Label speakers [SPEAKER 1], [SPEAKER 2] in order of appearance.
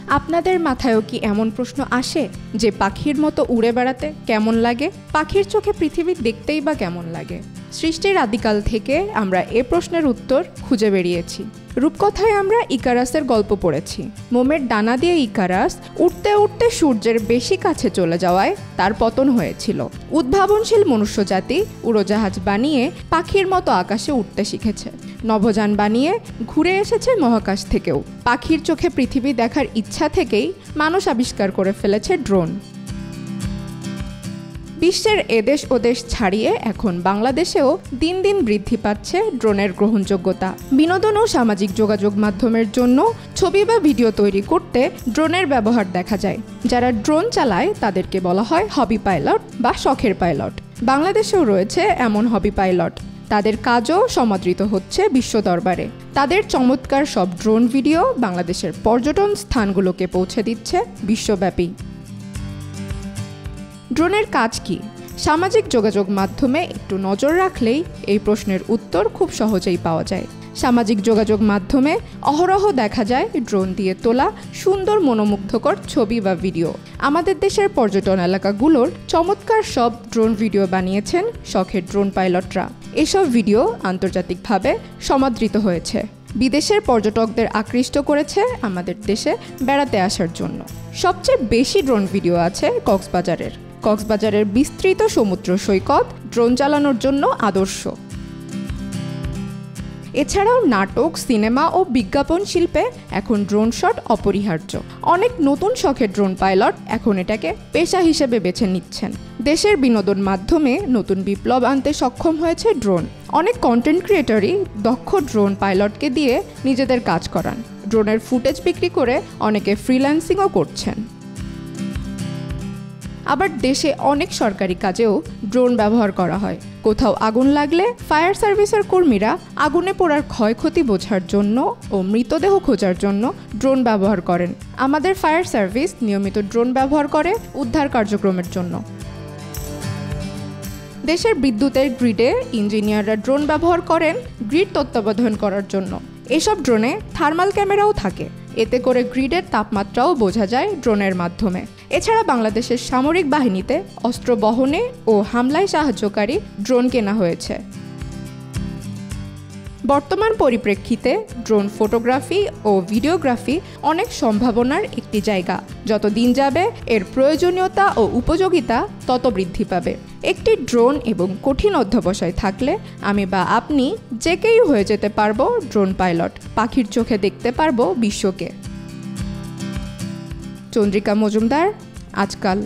[SPEAKER 1] আপনাদের মাথায়ও কি এমন প্রশ্ন আসে যে পাখির মতো উড়ে বেড়াতে কেমন লাগে? পাখির চোখে পৃথিবী দেখতেই বা কেমন লাগে? সৃষ্টির আদিকাল থেকে আমরা এ প্রশ্নের উত্তর খুঁজে বেরিয়েছি। রূপকথায় আমরা ইকারাসের গল্প পড়েছি। মোমের ডানা দিয়ে ইকারাস উঠতে উঠতে সূর্যের বেশি কাছে চলে যাওয়ায় তার পতন হয়েছিল। উদ্ভাবনশীল মনুষ্যজাতি উড়োজাহাজ বানিয়ে পাখির মতো আকাশে উঠতে শিখেছে। নভোযান বানিয়ে ঘুরে এসেছে মহাকাশ থেকেও। পাখির চোখে পৃথিবী দেখার ইচ্ছা থেকেই মানুষ আবিষ্কার করে ফেলেছে ড্রোন। বিশ্বের এদেশ ওদেশ ছাড়িয়ে এখন বাংলাদেশেও দিন দিন বৃদ্ধি পাচ্ছে ড্রোনের গ্রহণযোগ্যতা। বিনোদন ও সামাজিক যোগাযোগ মাধ্যমের জন্য ছবি বা ভিডিও তৈরি করতে ড্রোনের ব্যবহার দেখা যায়। যারা ড্রোন চালায় তাদেরকে বলা হয় হবি পাইলট বা শখের পাইলট। বাংলাদেশেও রয়েছে এমন হবি পাইলট। তাদের কাজও সমাদৃত হচ্ছে বিশ্ব দরবারে। তাদের চমৎকার সব ড্রোন ভিডিও বাংলাদেশের পর্যটন স্থানগুলোকে পৌঁছে দিচ্ছে বিশ্বব্যাপী। ড্রোনের কাজ কি? সামাজিক যোগাযোগ মাধ্যমে একটু নজর রাখলেই এই প্রশ্নের উত্তর খুব সহজেই পাওয়া যায়। সামাজিক যোগাযোগ মাধ্যমে অহরহ দেখা যায় ড্রোন দিয়ে তোলা সুন্দর মনোমুগ্ধকর ছবি বা ভিডিও। আমাদের দেশের পর্যটন এলাকাগুলোর চমৎকার সব ড্রোন ভিডিও বানিয়েছেন শখের ড্রোন পাইলটরা। এসব ভিডিও আন্তর্জাতিকভাবে সমাদৃত হয়েছে। বিদেশের পর্যটকদের আকৃষ্ট করেছে আমাদের দেশে বেড়াতে আসার জন্য। সবচেয়ে বেশি ড্রোন ভিডিও আছে কক্সবাজারের বিস্তৃত সমুদ্র সৈকত ড্রোন চালানোর জন্য আদর্শ। এছাড়াও নাটক, সিনেমা ও বিজ্ঞাপন শিল্পে এখন ড্রোন শট অপরিহার্য। অনেক নতুন শখের ড্রোন পাইলট এখন এটাকে পেশা হিসেবে বেছে নিচ্ছেন। দেশের বিনোদন মাধ্যমে নতুন বিপ্লব আনতে সক্ষম হয়েছে ড্রোন। অনেক কন্টেন্ট ক্রিয়েটরই দক্ষ ড্রোন পাইলটকে দিয়ে নিজেদের কাজ করান। ড্রোনের ফুটেজ বিক্রি করে অনেকে ফ্রিল্যান্সিংও করছেন। আবার দেশে অনেক সরকারি কাজেও ড্রোন ব্যবহার করা হয়। কোথাও আগুন লাগলে ফায়ার সার্ভিসের কর্মীরা আগুনে পোড়ার ক্ষয়ক্ষতি বোঝার জন্য ও মৃতদেহ খোঁজার জন্য ড্রোন ব্যবহার করেন। আমাদের ফায়ার সার্ভিস নিয়মিত ড্রোন ব্যবহার করে উদ্ধার কার্যক্রমের জন্য। দেশের বিদ্যুতের গ্রিডে ইঞ্জিনিয়াররা ড্রোন ব্যবহার করেন গ্রিড তত্ত্বাবধান করার জন্য। এসব ড্রোনে থার্মাল ক্যামেরাও থাকে। এতে করে গ্রিডের তাপমাত্রাও বোঝা যায় ড্রোনের মাধ্যমে। এছাড়া বাংলাদেশের সামরিক বাহিনীতে অস্ত্র বহনে ও হামলায় সাহায্যকারী ড্রোন কেনা হয়েছে। বর্তমান পরিপ্রেক্ষিতে ড্রোন ফটোগ্রাফি ও ভিডিওগ্রাফি অনেক সম্ভাবনার একটি জায়গা। যত দিন যাবে এর প্রয়োজনীয়তা ও উপযোগিতা তত বৃদ্ধি পাবে। একটি ড্রোন এবং কঠিন অধ্যবসায় থাকলে আমি বা আপনি যে কেউই হয়ে যেতে পারবো ড্রোন পাইলট। পাখির চোখে দেখতে পারবো বিশ্বকে। চন্দ্রিকা মজুমদার, আজকাল।